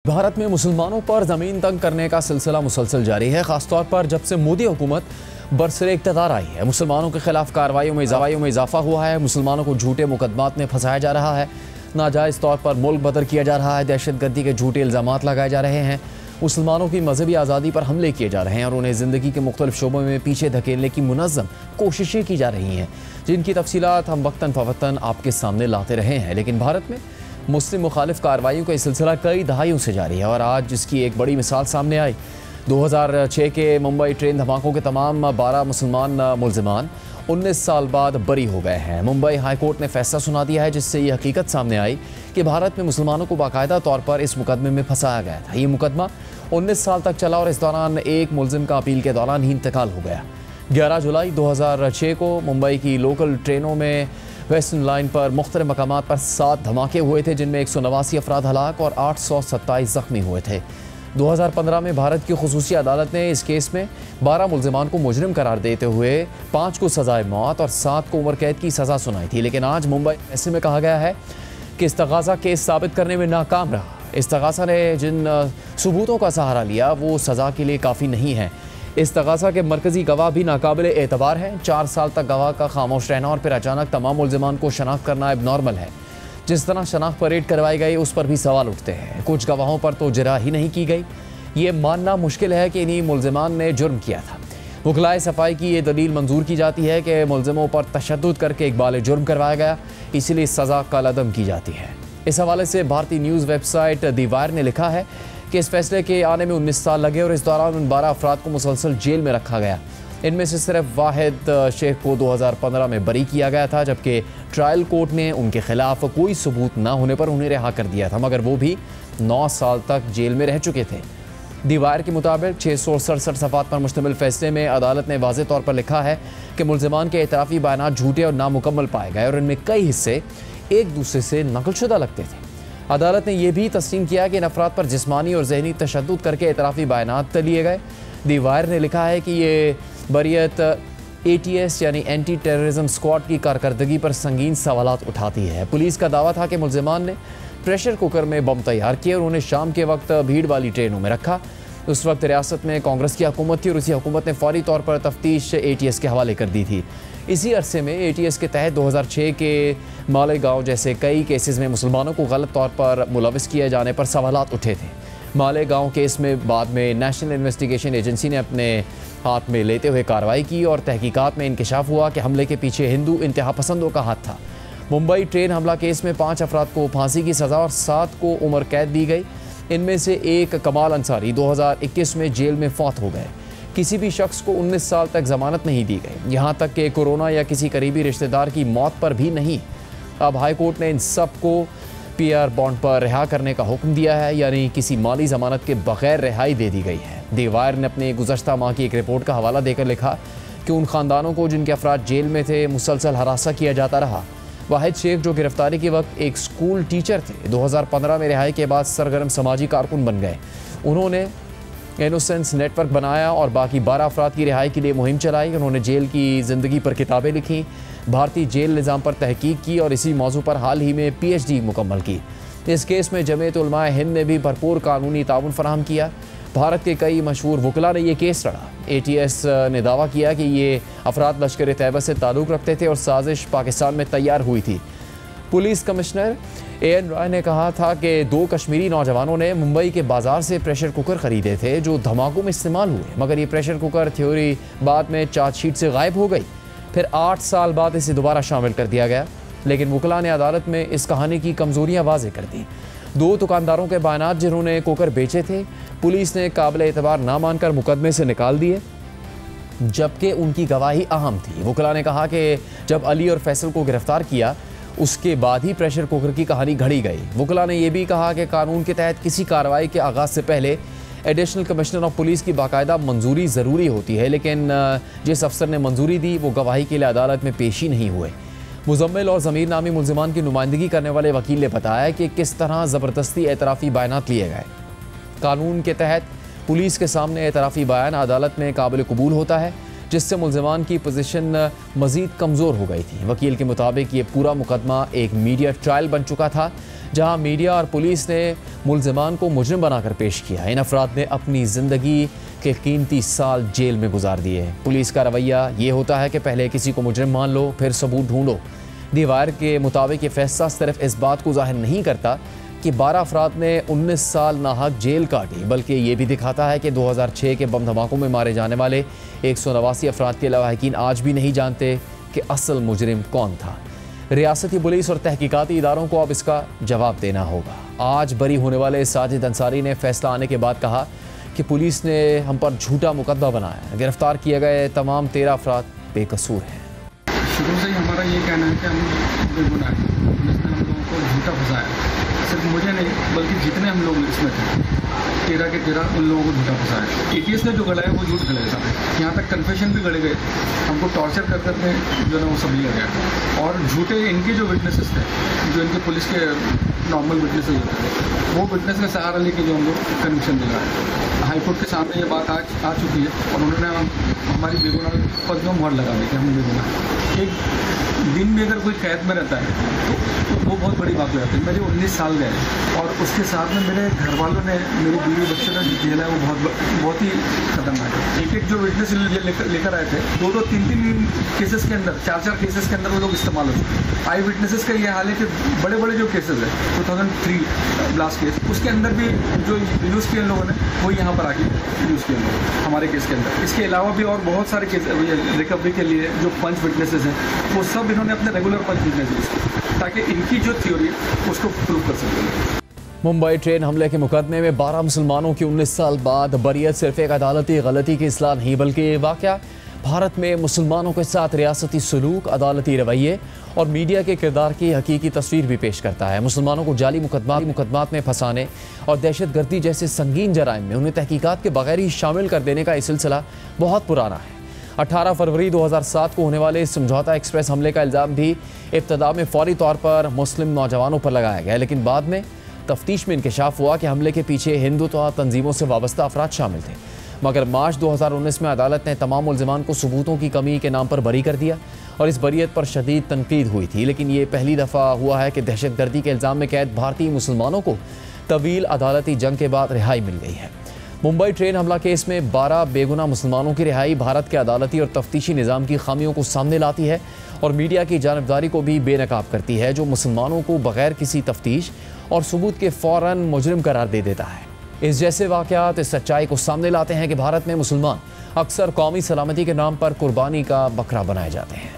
भारत में मुसलमानों पर ज़मीन तंग करने का सिलसिला मुसलसल जारी है। खासतौर पर जब से मोदी हुकूमत बरसरे इक़्तिदार आई है, मुसलमानों के खिलाफ कार्रवाइयों में इजाफा हुआ है। मुसलमानों को झूठे मुकदमात में फंसाया जा रहा है, नाजायज़ तौर पर मुल्क बदर किया जा रहा है, दहशतगर्दी के झूठे इल्ज़ामात लगाए जा रहे हैं, मुसलमानों की मजहबी आज़ादी पर हमले किए जा रहे हैं और उन्हें ज़िंदगी के मुख्तलिफ शोबों में पीछे धकेलने की मुनज़्ज़म कोशिशें की जा रही हैं, जिनकी तफसीलात हम वक्तन फ़वक्तन आपके सामने लाते रहे हैं। लेकिन भारत में मुस्लिम मुखालिफ कार्रवाइयों का सिलसिला कई दहाइयों से जारी है और आज जिसकी एक बड़ी मिसाल सामने आई। 2006 के मुंबई ट्रेन धमाकों के तमाम 12 मुसलमान मुलजिमान 19 साल बाद बरी हो गए हैं। मुंबई हाई कोर्ट ने फैसला सुना दिया है, जिससे ये हकीकत सामने आई कि भारत में मुसलमानों को बाकायदा तौर पर इस मुकदमे में फंसाया गया था। ये मुकदमा 19 साल तक चला और इस दौरान एक मुलजिम का अपील के दौरान ही इंतकाल हो गया। 11 जुलाई 2006 को मुंबई की लोकल ट्रेनों में वेस्टर्न लाइन पर मुख्तलिफ मकामात पर 7 धमाके हुए थे, जिनमें 189 अफराद हलाक और 827 ज़ख्मी हुए थे। 2015 में भारत की खुसूसी अदालत ने इस केस में 12 मुलजिमान को मुजरिम करार देते हुए 5 को सज़ाए मौत और 7 को उम्र कैद की सज़ा सुनाई थी। लेकिन आज मुंबई ऐसे में कहा गया है कि इस्तग़ासा केस साबित करने में नाकाम रहा। इस्तग़ासा ने जिन सबूतों का सहारा लिया वो सज़ा के लिए काफ़ी नहीं है। इस्तग़ासा के मरकज़ी गवाह भी नाकाबिले एतबार हैं। 4 साल तक गवाह का खामोश रहना और फिर अचानक तमाम मुलजिमान को शनाख्त करना अब नॉर्मल है। जिस तरह शनाख्त परेड करवाई गई उस पर भी सवाल उठते हैं। कुछ गवाहों पर तो जरा ही नहीं की गई। ये मानना मुश्किल है कि इन्हीं मुलजिमान ने जुर्म किया था। वकलाए सफाई की ये दलील मंजूर की जाती है कि मुलजिमों पर तशद्दुद करके इकबाल जुर्म करवाया गया, इसीलिए सज़ा कलअदम की जाती है। इस हवाले से भारतीय न्यूज़ वेबसाइट दी वायर ने लिखा है कि इस फैसले के आने में 19 साल लगे और इस दौरान उन 12 अफराद को मुसलसल जेल में रखा गया। इनमें से सिर्फ वाहिद शेख को 2015 में बरी किया गया था, जबकि ट्रायल कोर्ट ने उनके खिलाफ कोई सबूत न होने पर उन्हें रिहा कर दिया था, मगर वो भी 9 साल तक जेल में रह चुके थे। दीवार के मुताबिक 667 सफ़ात पर मुश्तमिल फैसले में अदालत ने वाज़ेह तौर पर लिखा है कि मुलजिमान के एतराफ़ी बयानात झूठे और नामुकम्मल पाए गए और इनमें कई हिस्से एक दूसरे से नकलशुदा लगते थे। अदालत ने यह भी तस्लीम किया कि इन अफराद पर जिस्मानी और जहनी तशद्दुद करके एतराफ़ी बयानात लिए गए। दीवार ने लिखा है कि ये बरियत ATS यानी एंटी टेररिज्म स्क्वाड की कारकर्दगी पर संगीन सवालात उठाती है। पुलिस का दावा था कि मुलजिमान ने प्रेशर कुकर में बम तैयार किए और उन्हें शाम के वक्त भीड़ वाली ट्रेनों में रखा। उस वक्त रियासत में कांग्रेस की हुकूमत थी और उसी हुकूमत ने फौरी तौर पर तफ्तीश ATS के हवाले कर दी थी। इसी अरसे में ATS के तहत 2006 के मालेगांव जैसे कई केसेस में मुसलमानों को गलत तौर पर मुलविस किए जाने पर सवालात उठे थे। मालेगांव केस में बाद में नेशनल इन्वेस्टिगेशन एजेंसी ने अपने हाथ में लेते हुए कार्रवाई की और तहकीकात में इंकशाफ हुआ कि हमले के पीछे हिंदू इंतहा पसंदों का हाथ था। मुंबई ट्रेन हमला केस में 5 अफराद को फांसी की सज़ा और 7 को उम्र कैद दी गई। इनमें से एक कमाल अंसारी 2021 में जेल में फौत हो गए। किसी भी शख्स को 19 साल तक जमानत नहीं दी गई, यहाँ तक कि कोरोना या किसी करीबी रिश्तेदार की मौत पर भी नहीं। अब हाई कोर्ट ने इन सब को PR बॉन्ड पर रिहा करने का हुक्म दिया है, यानी किसी माली जमानत के बगैर रिहाई दे दी गई है। दीवार ने अपने गुज़श्ता माह की एक रिपोर्ट का हवाला देकर लिखा कि उन ख़ानदानों को जिनके अफराद जेल में थे मुसलसल हरासा किया जाता रहा। वाहिद शेख जो गिरफ्तारी के वक्त एक स्कूल टीचर थे, 2015 में रिहाई के बाद सरगर्म समाजी कारकुन बन गए। उन्होंने इनोसेंस नेटवर्क बनाया और बाकी 12 अफराद की रिहाई के लिए मुहिम चलाई। उन्होंने जेल की ज़िंदगी पर किताबें लिखी, भारतीय जेल निज़ाम पर तहकीक की और इसी मौजू पर हाल ही में PhD मुकम्मल की। इस केस में जमीयत उलमाए हिंद ने भी भरपूर कानूनी ताउन फराहम किया। भारत के कई मशहूर वकला ने यह केस लड़ा। ATS ने दावा किया कि ये अफराद लश्कर तैयबा से ताल्लुक़ रखते थे और साजिश पाकिस्तान में तैयार हुई थी। पुलिस कमिश्नर AN राय ने कहा था कि 2 कश्मीरी नौजवानों ने मुंबई के बाज़ार से प्रेशर कुकर ख़रीदे थे जो धमाकों में इस्तेमाल हुए, मगर ये प्रेशर कुकर थ्योरी बाद में चार्जशीट से गायब हो गई। फिर 8 साल बाद इसे दोबारा शामिल कर दिया गया, लेकिन वकला ने अदालत में इस कहानी की कमज़ोरियाँ वाज़ेह कर दी। 2 दुकानदारों के बयानात जिन्होंने कुकर बेचे थे, पुलिस ने काबिल एतबार ना मानकर मुकदमे से निकाल दिए, जबकि उनकी गवाही अहम थी। वकला ने कहा कि जब अली और फैसल को गिरफ्तार किया उसके बाद ही प्रेशर कुकर की कहानी घड़ी गई। वकला ने यह भी कहा कि कानून के तहत किसी कार्रवाई के आगाज़ से पहले एडिशनल कमिश्नर ऑफ पुलिस की बाकायदा मंजूरी ज़रूरी होती है, लेकिन जिस अफसर ने मंजूरी दी वो गवाही के लिए अदालत में पेश ही नहीं हुए। मुजम्मिल और ज़मीर नामी मुलजिमान की नुमाइंदगी करने वाले वकील ने बताया कि किस तरह ज़बरदस्ती एतराफ़ी बयानात लिए गए। कानून के तहत पुलिस के सामने एतराफ़ी बयान अदालत में काबिल कबूल होता है, जिससे मुलजिमान की पोजीशन मज़ीद कमज़ोर हो गई थी। वकील के मुताबिक ये पूरा मुकदमा एक मीडिया ट्रायल बन चुका था जहां मीडिया और पुलिस ने मुल्ज़िमान को मुजरिम बनाकर पेश किया। इन अफराद ने अपनी ज़िंदगी के कीमती साल जेल में गुजार दिए। पुलिस का रवैया ये होता है कि पहले किसी को मुजरिम मान लो, फिर सबूत ढूंढो। दीवार के मुताबिक ये फैसला सिर्फ इस बात को जाहिर नहीं करता कि 12 अफराद ने 19 साल नाहक जेल काटी, बल्कि ये भी दिखाता है कि 2006 के बम धमाकों में मारे जाने वाले 189 अफराद के लवाहिकीन आज भी नहीं जानते कि असल मुजरिम कौन था। रियासती पुलिस और तहकीकाती इदारों को अब इसका जवाब देना होगा। आज बरी होने वाले साजिद अंसारी ने फैसला आने के बाद कहा कि पुलिस ने हम पर झूठा मुकदमा बनाया। गिरफ्तार किए गए तमाम 13 अफराद बेकसूर हैं। शुरू से ही हमारा ये कहना है कि हम बेगुनाह हैं। पुलिस ने हम लोगों को झूठा फंसाया, सिर्फ मुझे नहीं बल्कि जितने हम लोग इसमें थे 13 के 13 उन लोगों को झूठा फंसाया। ATS ने जो गलाया वो झूठ गलाया था। यहाँ तक कन्फेशन भी गड़े गए, हमको टॉर्चर कर करके जो है वो सब लिया गया। और झूठे इनके जो विटनेसेस थे, जो इनके पुलिस के नॉर्मल विटनेसेस होते थे, वो विटनेस का सहारा लेके जो हम लोग कन्विक्शन दिला है। हाईकोर्ट के सामने ये बात आ चुकी है और उन्होंने हमारी बेगुनाह पर जो मुहर लगा दी कि हम बेगुनाह। एक दिन में अगर कोई कैद में रहता है तो वो बहुत बड़ी बात हो जाती है। मेरे 19 साल गए और उसके साथ में मेरे घर वालों ने, मेरी बीवी बच्चों ने झेला है, वो बहुत ही खतरनाक है। एक जो विटनेस लेकर आए थे, 2-2, 3-3 केसेस के अंदर, 4-4 केसेस के अंदर वो लोग इस्तेमाल हो चुके। आई विटनेसेस का ये हाल है कि बड़े बड़े जो केसेस है 2003 ब्लास्ट केस, उसके अंदर भी जो यूज़ किए लोगों ने वो यहाँ पर आके यूज़ किए लोग हमारे केस के अंदर। इसके अलावा भी और बहुत सारे केस रिकवरी के लिए जो पंच विटनेसेस हैं वो सब इन्होंने अपने रेगुलर पंच विटनेस यूज़ किए ताकि इनकी जो थ्योरी है उसको प्रूव कर सकें। मुंबई ट्रेन हमले के मुकदमे में 12 मुसलमानों की 19 साल बाद बरियत सिर्फ एक अदालती गलती की इस्लाह नहीं बल्कि ये वाक़या भारत में मुसलमानों के साथ रियासती सलूक, अदालती रवैये और मीडिया के किरदार की हकीकी तस्वीर भी पेश करता है। मुसलमानों को जाली मुकदमात में फंसाने और दहशतगर्दी जैसे संगीन जराइम में उन्हें तहकीकात के बगैर ही शामिल कर देने का ये सिलसिला बहुत पुराना है। 18 फरवरी 2007 को होने वाले इस समझौता एक्सप्रेस हमले का इल्ज़ाम भी इब्तदा में फौरी तौर पर मुस्लिम नौजवानों पर लगाया गया, लेकिन बाद में तफ्तीश में इंकशाफ हुआ कि हमले के पीछे हिंदुत्व तंजीमों से वाबस्ता अफराद शामिल थे। मगर मार्च 2019 में अदालत ने तमाम मुल्ज़िमान को सबूतों की कमी के नाम पर बरी कर दिया और इस बरीयत पर शदीद तनकीद हुई थी। लेकिन ये पहली दफ़ा हुआ है कि दहशतगर्दी के इल्ज़ाम में कैद भारतीय मुसलमानों को तवील अदालती जंग के बाद रिहाई मिल गई है। मुंबई ट्रेन हमला केस में 12 बेगुनाह मुसलमानों की रिहाई भारत के अदालती और तफ्तीशी निज़ाम की खामियों को सामने लाती है और मीडिया की जानबदारी को भी बेनकाब करती है, जो मुसलमानों को बगैर किसी तफ्तीश और सबूत के फ़ौरन मुजरिम करार दे देता है। इस जैसे वाक़यात इस सच्चाई को सामने लाते हैं कि भारत में मुसलमान अक्सर कौमी सलामती के नाम पर कुर्बानी का बकरा बनाए जाते हैं।